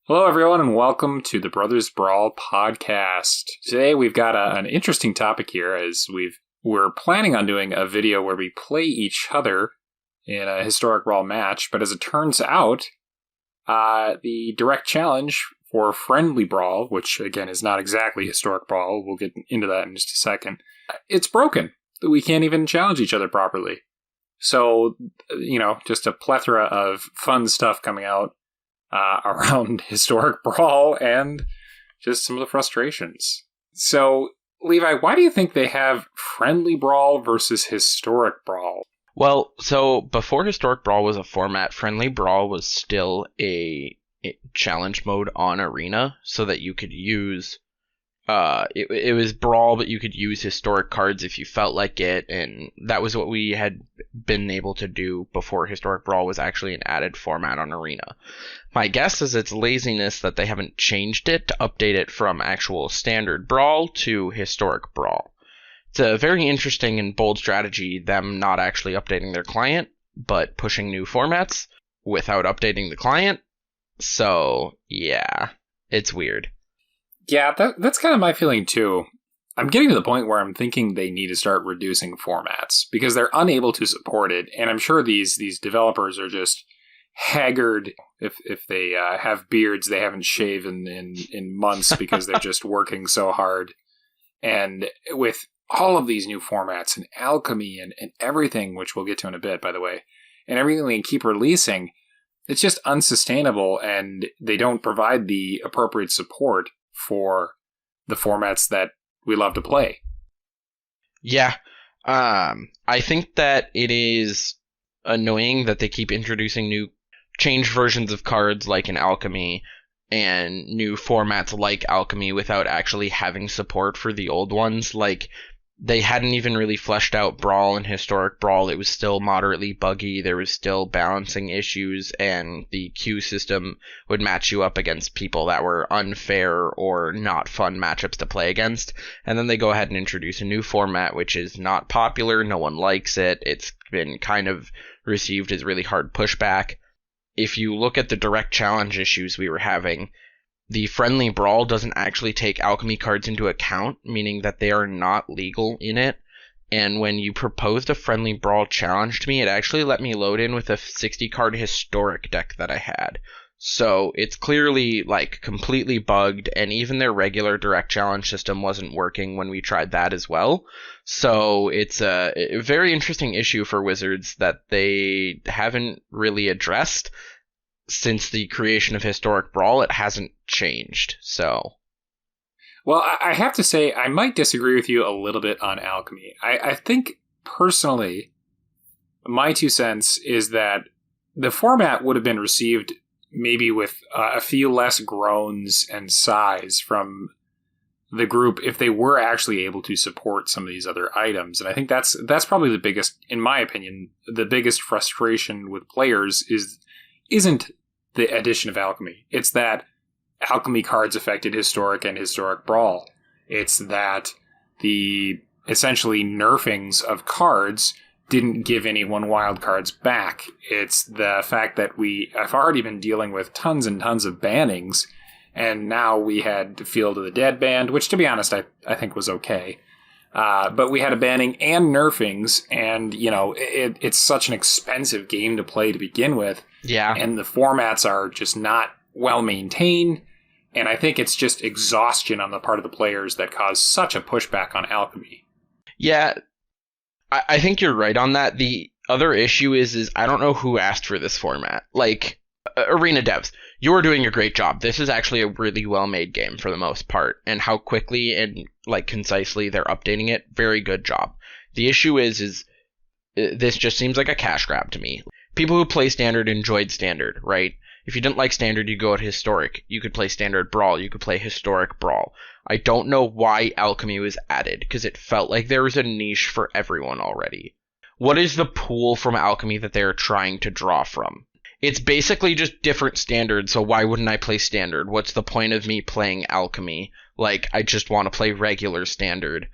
Hello, everyone, and welcome to the Brothers Brawl podcast. Today, we've got an interesting topic here, as we're planning on doing a video where we play each other in a Historic Brawl match, but as it turns out, the direct challenge for Friendly Brawl, which, again, is not exactly Historic Brawl, we'll get into that in just a second, it's broken. We can't even challenge each other properly. So, just a plethora of fun stuff coming out around Historic Brawl and just some of the frustrations. So, Levi, why do you think they have Friendly Brawl versus Historic Brawl? Well, so before Historic Brawl was a format, Friendly Brawl was still a challenge mode on Arena, so that you could use it was Brawl, but you could use historic cards if you felt like it, and that was what we had been able to do before Historic Brawl was actually an added format on Arena. My guess is it's laziness that they haven't changed it to update it from actual Standard Brawl to Historic Brawl. It's a very interesting and bold strategy, them not actually updating their client, but pushing new formats without updating the client. So, yeah, it's weird. Yeah, that's kind of my feeling too. I'm getting to the point where I'm thinking they need to start reducing formats because they're unable to support it, and I'm sure these developers are just haggard. If they have beards they haven't shaven in months because they're just working so hard. And with all of these new formats and Alchemy and everything, which we'll get to in a bit, by the way, and everything they keep releasing, it's just unsustainable, and they don't provide the appropriate support for the formats that we love to play. Yeah. I think that it is annoying that they keep introducing new changed versions of cards like in Alchemy and new formats like Alchemy without actually having support for the old ones. Like, they hadn't even really fleshed out Brawl and Historic Brawl. It was still moderately buggy. There was still balancing issues, and the queue system would match you up against people that were unfair or not fun matchups to play against. And then they go ahead and introduce a new format, which is not popular. No one likes it. It's been kind of received as really hard pushback. If you look at the direct challenge issues we were having, the Friendly Brawl doesn't actually take Alchemy cards into account, meaning that they are not legal in it. And when you proposed a Friendly Brawl challenge to me, it actually let me load in with a 60-card Historic deck that I had. So it's clearly, completely bugged, and even their regular direct challenge system wasn't working when we tried that as well. So it's a very interesting issue for Wizards that they haven't really addressed. Since the creation of Historic Brawl, it hasn't changed, so... Well, I have to say, I might disagree with you a little bit on Alchemy. I think, personally, my 2 cents is that the format would have been received maybe with a few less groans and sighs from the group if they were actually able to support some of these other items. And I think that's probably the biggest, in my opinion, the biggest frustration with players isn't the addition of Alchemy. It's that Alchemy cards affected Historic and Historic Brawl. It's that the essentially nerfings of cards didn't give anyone wild cards back. It's the fact that we have already been dealing with tons and tons of bannings, and now we had Field of the Dead banned, which, to be honest, I think was okay. But we had a banning and nerfings, and, it's such an expensive game to play to begin with. Yeah. And the formats are just not well maintained, and I think it's just exhaustion on the part of the players that caused such a pushback on Alchemy. Yeah, I think you're right on that. The other issue is I don't know who asked for this format. Arena devs, you're doing a great job. This is actually a really well-made game for the most part, and how quickly and concisely they're updating it, very good job. The issue is this just seems like a cash grab to me. People who play Standard enjoyed Standard, right? If you didn't like Standard, you go at Historic. You could play Standard Brawl. You could play Historic Brawl. I don't know why Alchemy was added, because it felt like there was a niche for everyone already. What is the pool from Alchemy that they are trying to draw from? It's basically just different standards, so why wouldn't I play Standard? What's the point of me playing Alchemy? I just want to play regular Standard.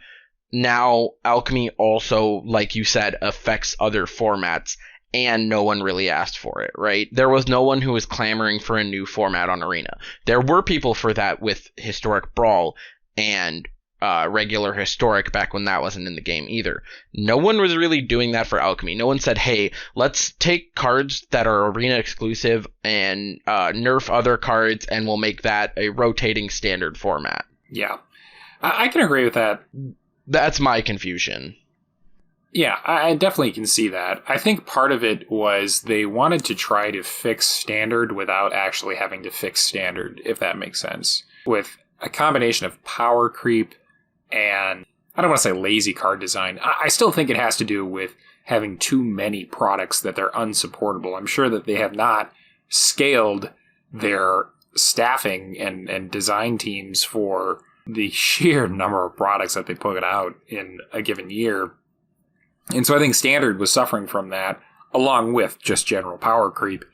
Now, Alchemy also, like you said, affects other formats, and no one really asked for it, right? There was no one who was clamoring for a new format on Arena. There were people for that with Historic Brawl and regular Historic back when that wasn't in the game either. No one was really doing that for Alchemy. No one said, hey, let's take cards that are Arena exclusive and nerf other cards, and we'll make that a rotating standard format. Yeah. I can agree with that. That's my confusion. Yeah, I definitely can see that. I think part of it was they wanted to try to fix standard without actually having to fix standard, if that makes sense. With a combination of power creep and, I don't want to say lazy card design. I still think it has to do with having too many products that they're unsupportable. I'm sure that they have not scaled their staffing and design teams for the sheer number of products that they put out in a given year. And so I think Standard was suffering from that, along with just general power creep.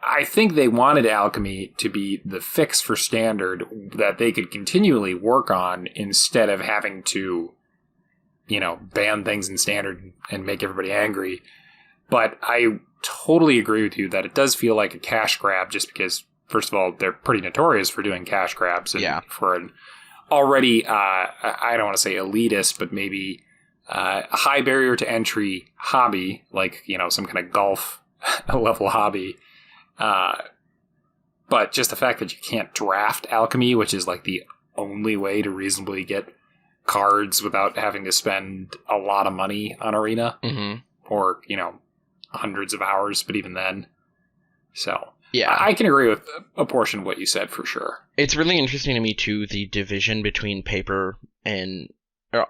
I think they wanted Alchemy to be the fix for Standard that they could continually work on instead of having to, ban things in Standard and make everybody angry. But I totally agree with you that it does feel like a cash grab just because, first of all, they're pretty notorious for doing cash grabs. And for an already, I don't want to say elitist, but maybe a high barrier to entry hobby, like, some kind of golf level hobby. But just the fact that you can't draft Alchemy, which is like the only way to reasonably get cards without having to spend a lot of money on Arena, or, hundreds of hours, but even then. So, yeah, I can agree with a portion of what you said for sure. It's really interesting to me, too, the division between paper and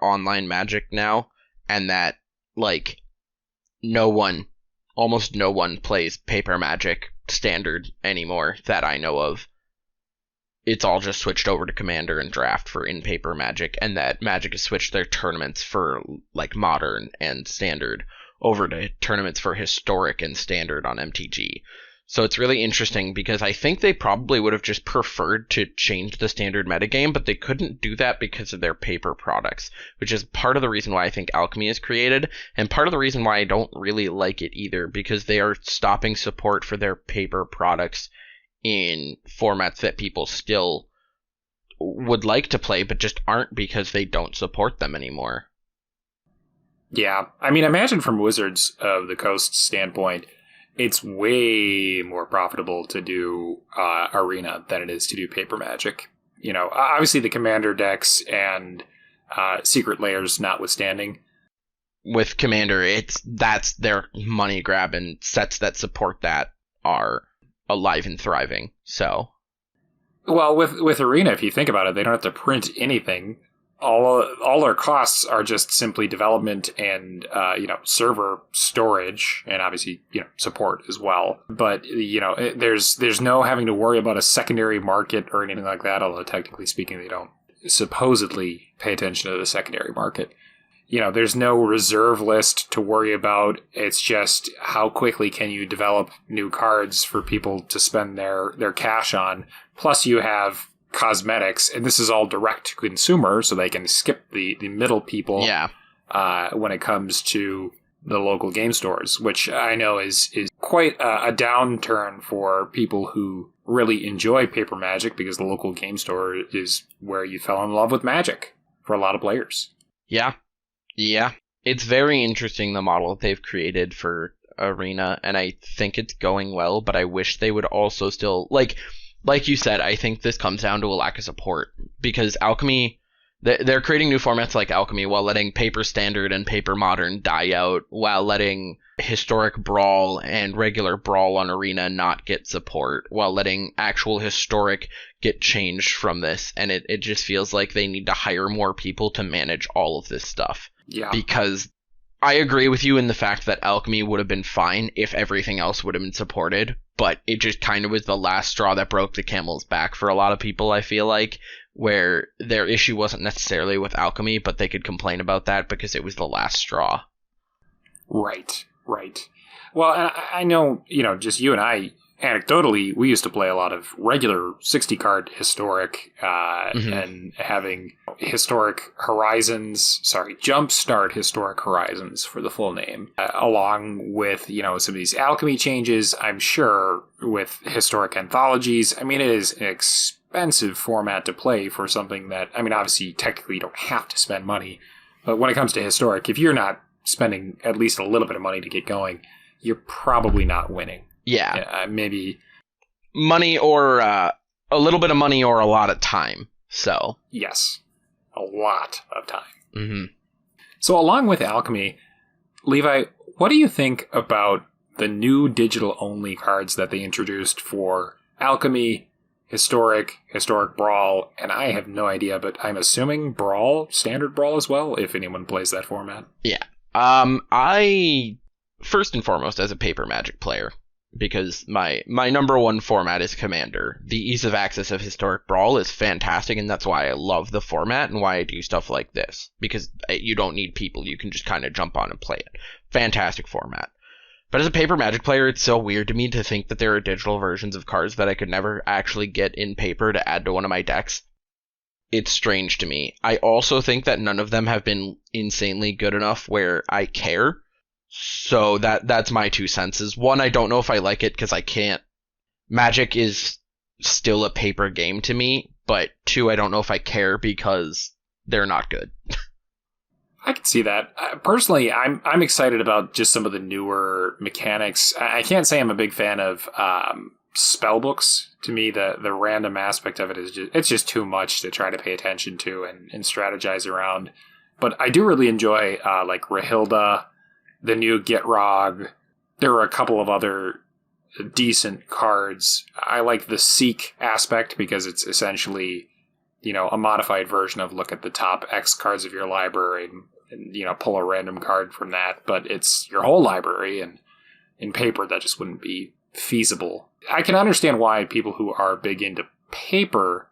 online Magic now, and that, like, almost no one plays paper Magic Standard anymore that I know of. It's all just switched over to Commander and Draft for in-paper Magic, and that Magic has switched their tournaments for, like, Modern and Standard over to tournaments for Historic and Standard on MTG. So it's really interesting because I think they probably would have just preferred to change the Standard metagame, but they couldn't do that because of their paper products, which is part of the reason why I think Alchemy is created, and part of the reason why I don't really like it either, because they are stopping support for their paper products in formats that people still would like to play, but just aren't because they don't support them anymore. Yeah, I mean, imagine from Wizards of the Coast standpoint, it's way more profitable to do Arena than it is to do paper Magic. Obviously the Commander decks and Secret Layers notwithstanding. With Commander, that's their money grab, and sets that support that are alive and thriving. So, well, with Arena, if you think about it, they don't have to print anything. All their costs are just simply development and server storage, and obviously support as well. But there's no having to worry about a secondary market or anything like that. Although technically speaking, they don't supposedly pay attention to the secondary market. There's no reserve list to worry about. It's just how quickly can you develop new cards for people to spend their cash on. Plus, you have cosmetics, and this is all direct to consumer, so they can skip the middle people when it comes to the local game stores, which I know is quite a downturn for people who really enjoy paper Magic, because the local game store is where you fell in love with Magic for a lot of players. Yeah. It's very interesting, the model they've created for Arena, and I think it's going well, but I wish they would also still, like you said, I think this comes down to a lack of support, because Alchemy, they're creating new formats like Alchemy while letting paper Standard and paper Modern die out, while letting Historic Brawl and regular Brawl on Arena not get support, while letting actual Historic get changed from this, and it just feels like they need to hire more people to manage all of this stuff. Yeah. Because I agree with you in the fact that Alchemy would have been fine if everything else would have been supported, but it just kind of was the last straw that broke the camel's back for a lot of people, I feel like, where their issue wasn't necessarily with Alchemy, but they could complain about that because it was the last straw. Right. Well, I know, just you and I anecdotally, we used to play a lot of regular 60 card historic, and having Jumpstart Historic Horizons for the full name, along with, some of these Alchemy changes. I'm sure with historic anthologies, I mean, it is an expensive format to play for something that, I mean, obviously, technically you don't have to spend money, but when it comes to historic, if you're not spending at least a little bit of money to get going, you're probably not winning. Yeah. Maybe money or a little bit of money or a lot of time. So. Yes. A lot of time. Mm-hmm. So along with Alchemy, Levi, what do you think about the new digital-only cards that they introduced for Alchemy, Historic Brawl, and I have no idea, but I'm assuming Brawl, Standard Brawl as well, if anyone plays that format? Yeah. I, first and foremost, as a paper Magic player, because my number one format is Commander. The ease of access of Historic Brawl is fantastic, and that's why I love the format and why I do stuff like this. Because you don't need people, you can just kind of jump on and play it. Fantastic format. But as a paper Magic player, it's so weird to me to think that there are digital versions of cards that I could never actually get in paper to add to one of my decks. It's strange to me. I also think that none of them have been insanely good enough where I care. So that's my 2 cents. One, I don't know if I like it because I can't. Magic is still a paper game to me, but 2, I don't know if I care because they're not good. I can see that. Personally, I'm excited about just some of the newer mechanics. I can't say I'm a big fan of spell books. To me, the random aspect of it is it's just too much to try to pay attention to and strategize around. But I do really enjoy like Rahilda, the new Gitrog. There were a couple of other decent cards. I like the Seek aspect because it's essentially, a modified version of look at the top X cards of your library and pull a random card from that. But it's your whole library, and in paper that just wouldn't be feasible. I can understand why people who are big into paper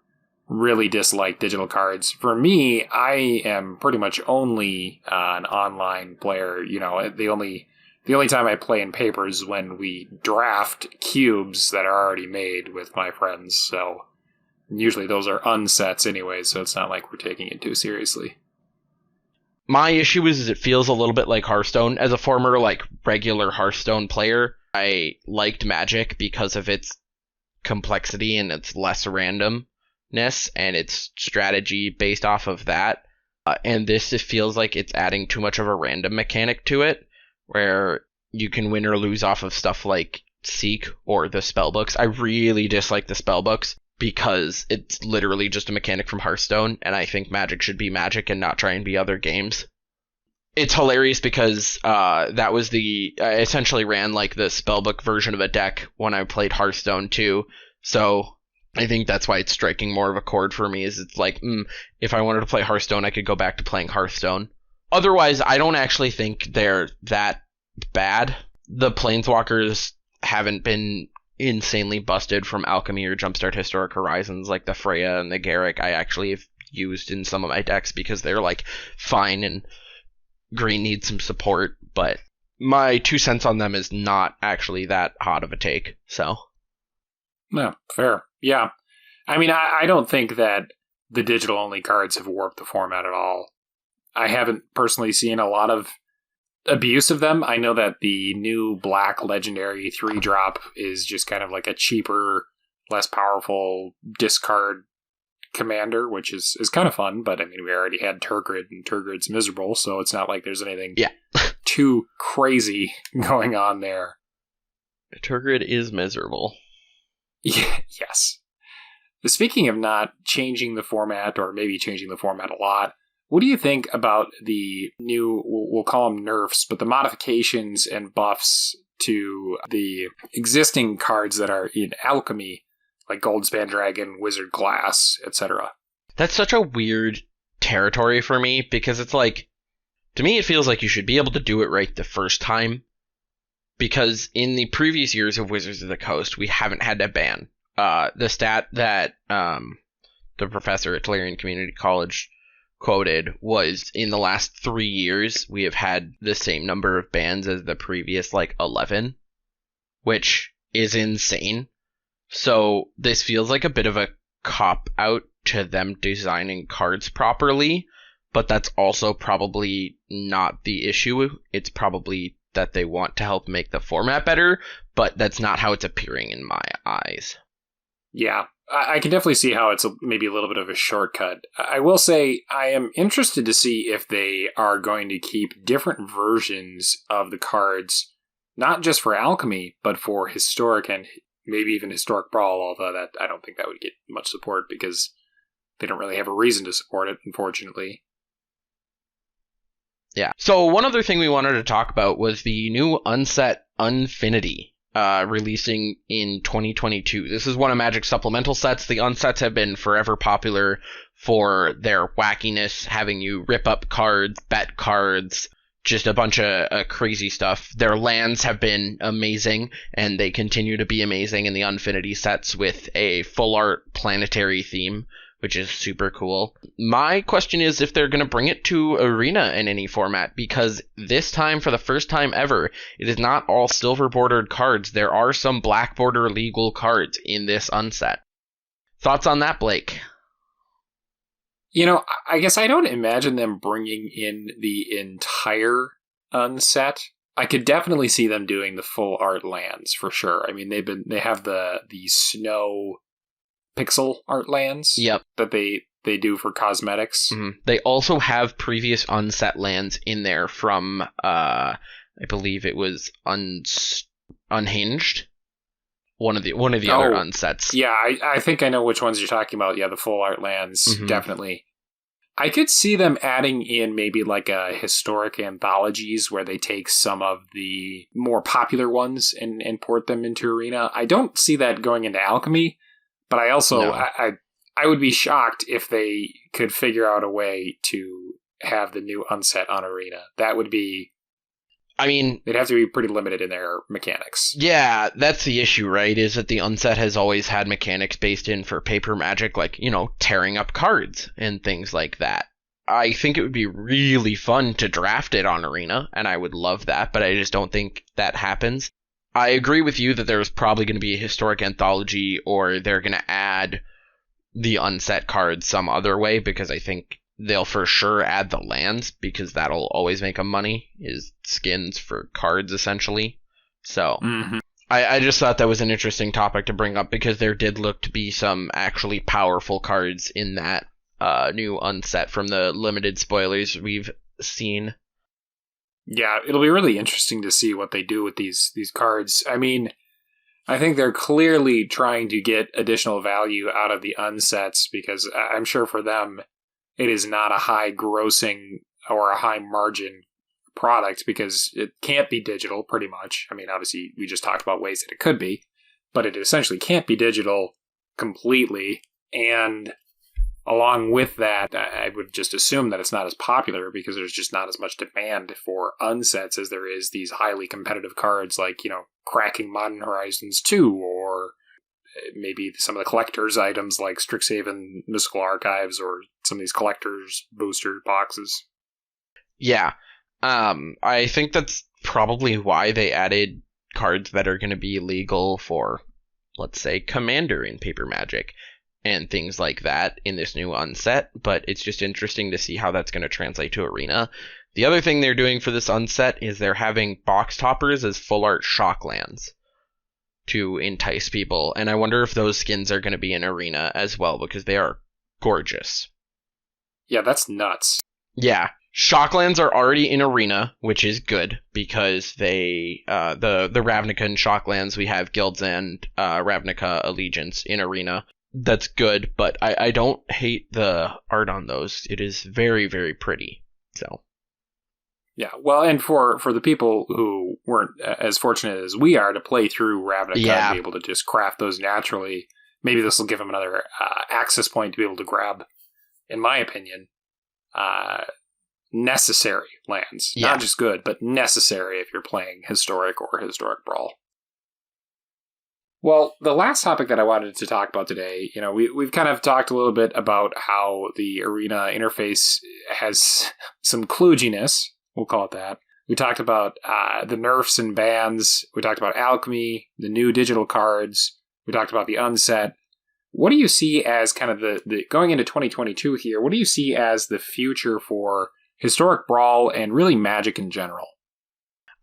really dislike digital cards. For me, I am pretty much only an online player. The only time I play in paper is when we draft cubes that are already made with my friends. So usually those are unsets anyway, so it's not like we're taking it too seriously. My issue is it feels a little bit like Hearthstone. As a former regular Hearthstone player, I liked Magic because of its complexity and its less randomness and its strategy based off of that. And this, it feels like it's adding too much of a random mechanic to it, where you can win or lose off of stuff like Seek or the spellbooks. I really dislike the spellbooks because it's literally just a mechanic from Hearthstone, and I think Magic should be Magic and not try and be other games. It's hilarious because that was I essentially ran the spellbook version of a deck when I played Hearthstone too, so I think that's why it's striking more of a chord for me, is it's if I wanted to play Hearthstone, I could go back to playing Hearthstone. Otherwise, I don't actually think they're that bad. The Planeswalkers haven't been insanely busted from Alchemy or Jumpstart Historic Horizons, like the Freya and the Garruk I actually have used in some of my decks because they're fine and green needs some support, but my 2 cents on them is not actually that hot of a take, so. No, fair. Yeah. I mean, I don't think that the digital-only cards have warped the format at all. I haven't personally seen a lot of abuse of them. I know that the new Black Legendary 3-drop is just kind of like a cheaper, less powerful discard commander, which is kind of fun, but I mean, we already had Turgid, and Turgid's miserable, so it's not like there's anything too crazy going on there. Turgid is miserable. Yeah, yes. Speaking of not changing the format, or maybe changing the format a lot, what do you think about the new, we'll call them nerfs, but the modifications and buffs to the existing cards that are in Alchemy, like Goldspan Dragon, Wizard Glass, etc.? That's such a weird territory for me, because it's to me it feels like you should be able to do it right the first time, because in the previous years of Wizards of the Coast, we haven't had to ban. The stat that the professor at Tolarian Community College quoted was, in the last 3 years, we have had the same number of bans as the previous 11, which is insane. So this feels like a bit of a cop-out to them designing cards properly, but that's also probably not the issue. It's probably that they want to help make the format better, but that's not how it's appearing in my eyes. Yeah, I can definitely see how it's maybe a little bit of a shortcut. I will say I am interested to see if they are going to keep different versions of the cards, not just for Alchemy, but for Historic and maybe even Historic Brawl, although that I don't think that would get much support because they don't really have a reason to support it, unfortunately. Yeah. So one other thing we wanted to talk about was the new unset Unfinity, releasing in 2022. This is one of Magic's supplemental sets. The unsets have been forever popular for their wackiness, having you rip up cards, bet cards, just a bunch of crazy stuff. Their lands have been amazing, and they continue to be amazing in the Unfinity sets with a full art planetary theme, which is super cool. My question is if they're going to bring it to Arena in any format, because this time, for the first time ever, it is not all silver bordered cards. There are some black border legal cards in this unset. Thoughts on that, Blake? You know, I guess I don't imagine them bringing in the entire unset. I could definitely see them doing the full art lands for sure. I mean, they have the snow pixel art lands. Yep. That they do for cosmetics. Mm-hmm. They also have previous unset lands in there from I believe it was Unhinged. One of the other unsets. Yeah, I think I know which ones you're talking about. Yeah, the full art lands, definitely. I could see them adding in maybe like a historic anthologies where they take some of the more popular ones and port them into Arena. I don't see that going into Alchemy, but I also No. I would be shocked if they could figure out a way to have the new unset on Arena. That would be... I mean, they'd have to be pretty limited in their mechanics. Yeah, that's the issue, right? Is that the unset has always had mechanics based in for paper Magic, like, tearing up cards and things like that. I think it would be really fun to draft it on Arena, and I would love that, but I just don't think that happens. I agree with you that there's probably going to be a historic anthology, or they're going to add the unset cards some other way, because I think they'll for sure add the lands, because that'll always make them money, is skins for cards, essentially. So, I just thought that was an interesting topic to bring up, because there did look to be some actually powerful cards in that new unset from the limited spoilers we've seen. Yeah, it'll be really interesting to see what they do with these cards. I mean, I think they're clearly trying to get additional value out of the unsets, because I'm sure for them, it is not a high grossing or a high margin product, because it can't be digital pretty much. I mean, obviously we just talked about ways that it could be, but it essentially can't be digital completely. And along with that, I would just assume that it's not as popular because there's just not as much demand for unsets as there is these highly competitive cards like, cracking Modern Horizons 2, or maybe some of the collector's items like Strixhaven Mystical Archives, or some of these collector's booster boxes. Yeah. I think that's probably why they added cards that are going to be legal for, let's say, Commander in Paper Magic and things like that in this new unset, but it's just interesting to see how that's going to translate to Arena. The other thing they're doing for this unset is they're having box toppers as full art shocklands to entice people, and I wonder if those skins are going to be in Arena as well, because they are gorgeous. Yeah, that's nuts. Yeah, shocklands are already in Arena, which is good, because they the Ravnica and shocklands, we have Guilds and Ravnica Allegiance in Arena. That's good, but I don't hate the art on those. It is very, very pretty. So yeah, well, and for the people who weren't as fortunate as we are to play through Ravnica and be able to just craft those naturally, maybe this will give them another access point to be able to grab, in my opinion, necessary lands. Yeah. Not just good, but necessary if you're playing Historic or Historic Brawl. Well, the last topic that I wanted to talk about today, we've kind of talked a little bit about how the Arena interface has some kludginess, we'll call it that. We talked about the nerfs and bans. We talked about Alchemy, the new digital cards. We talked about the unset. What do you see as kind of the going into 2022 here? What do you see as the future for Historic Brawl and really Magic in general?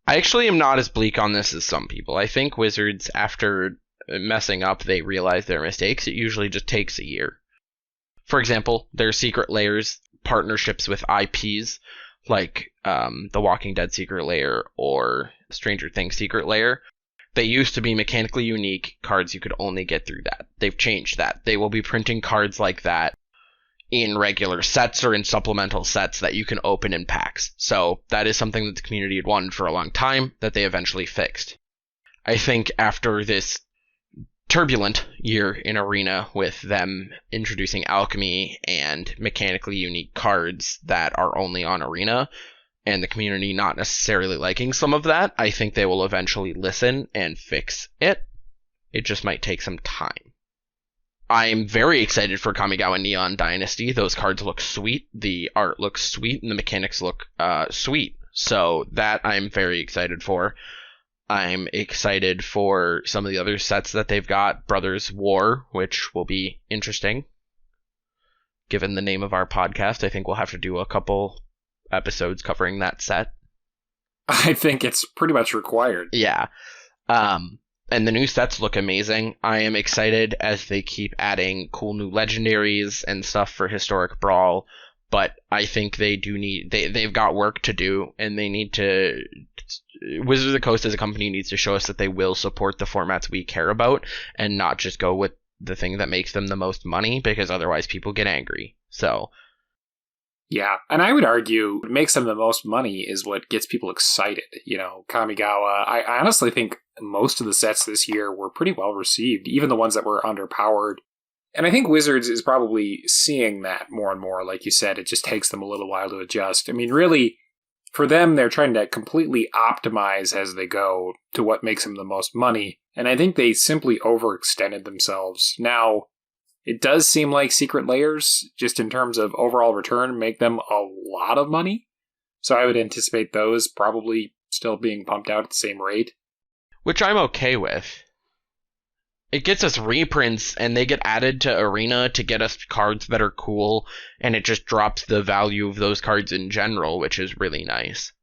I actually am not as bleak on this as some people. I think Wizards, after messing up, they realize their mistakes. It usually just takes a year. For example, their Secret Layers partnerships with IPs, like the Walking Dead Secret Layer or Stranger Things Secret Layer. They used to be mechanically unique cards you could only get through that. They've changed that. They will be printing cards like that in regular sets or in supplemental sets that you can open in packs. So that is something that the community had wanted for a long time that they eventually fixed. I think after this turbulent year in Arena with them introducing Alchemy and mechanically unique cards that are only on Arena, and the community not necessarily liking some of that, I think they will eventually listen and fix it. It just might take some time. I'm very excited for Kamigawa Neon Dynasty. Those cards look sweet, the art looks sweet, and the mechanics look sweet. So that I'm very excited for. I'm excited for some of the other sets that they've got. Brothers War, which will be interesting. Given the name of our podcast, I think we'll have to do a couple episodes covering that set. I think it's pretty much required. Yeah. And the new sets look amazing. I am excited as they keep adding cool new legendaries and stuff for Historic Brawl, but I think they do need they've got work to do, and they need to Wizards of the Coast as a company needs to show us that they will support the formats we care about and not just go with the thing that makes them the most money, because otherwise people get angry. So yeah, and I would argue what makes them the most money is what gets people excited. You know, Kamigawa, I honestly think most of the sets this year were pretty well received, even the ones that were underpowered. And I think Wizards is probably seeing that more and more. Like you said, it just takes them a little while to adjust. I mean, really, for them, they're trying to completely optimize as they go to what makes them the most money. And I think they simply overextended themselves. Now, it does seem like Secret Layers, just in terms of overall return, make them a lot of money. So I would anticipate those probably still being pumped out at the same rate. Which I'm okay with. It gets us reprints, and they get added to Arena to get us cards that are cool, and it just drops the value of those cards in general, which is really nice.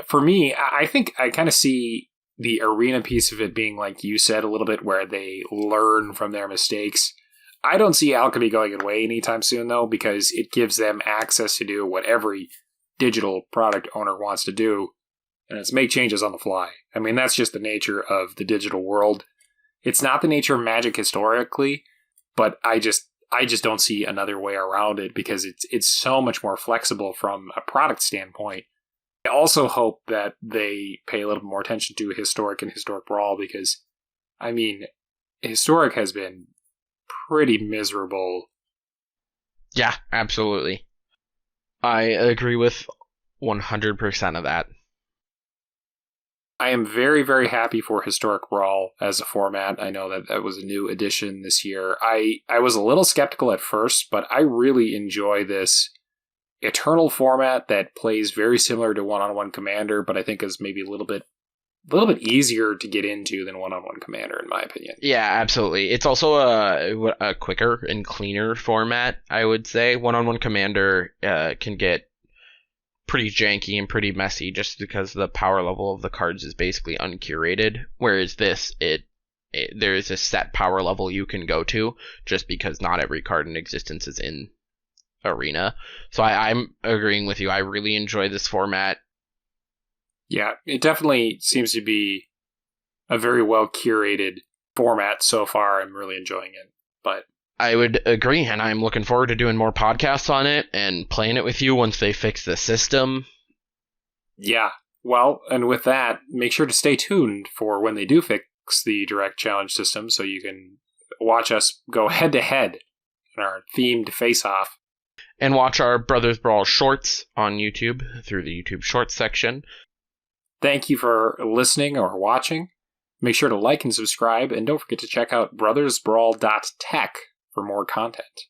For me, I think I kind of see the Arena piece of it being, like you said, a little bit where they learn from their mistakes. I don't see Alchemy going away anytime soon, though, because it gives them access to do what every digital product owner wants to do, and it's make changes on the fly. I mean, that's just the nature of the digital world. It's not the nature of Magic historically, but I just don't see another way around it because it's so much more flexible from a product standpoint. I also hope that they pay a little more attention to Historic and Historic Brawl because, I mean, Historic has been pretty miserable. Yeah, absolutely. I agree with 100% of that. I am very, very happy for Historic Brawl as a format. I know that was a new addition this year. I was a little skeptical at first, but I really enjoy this Eternal format that plays very similar to one-on-one Commander, but I think is maybe a little bit easier to get into than one-on-one Commander, in my opinion. Yeah, absolutely. It's also a quicker and cleaner format, I would say. One-on-one Commander can get pretty janky and pretty messy just because the power level of the cards is basically uncurated, whereas this, there is a set power level you can go to just because not every card in existence is in Arena. So I'm agreeing with you. I really enjoy this format. Yeah, it definitely seems to be a very well curated format so far. I'm really enjoying it. But I would agree, and I'm looking forward to doing more podcasts on it and playing it with you once they fix the system. Yeah, well, and with that, make sure to stay tuned for when they do fix the direct challenge system so you can watch us go head-to-head in our themed face-off. And watch our Brothers Brawl shorts on YouTube through the YouTube Shorts section. Thank you for listening or watching. Make sure to like and subscribe, and don't forget to check out brothersbrawl.tech for more content.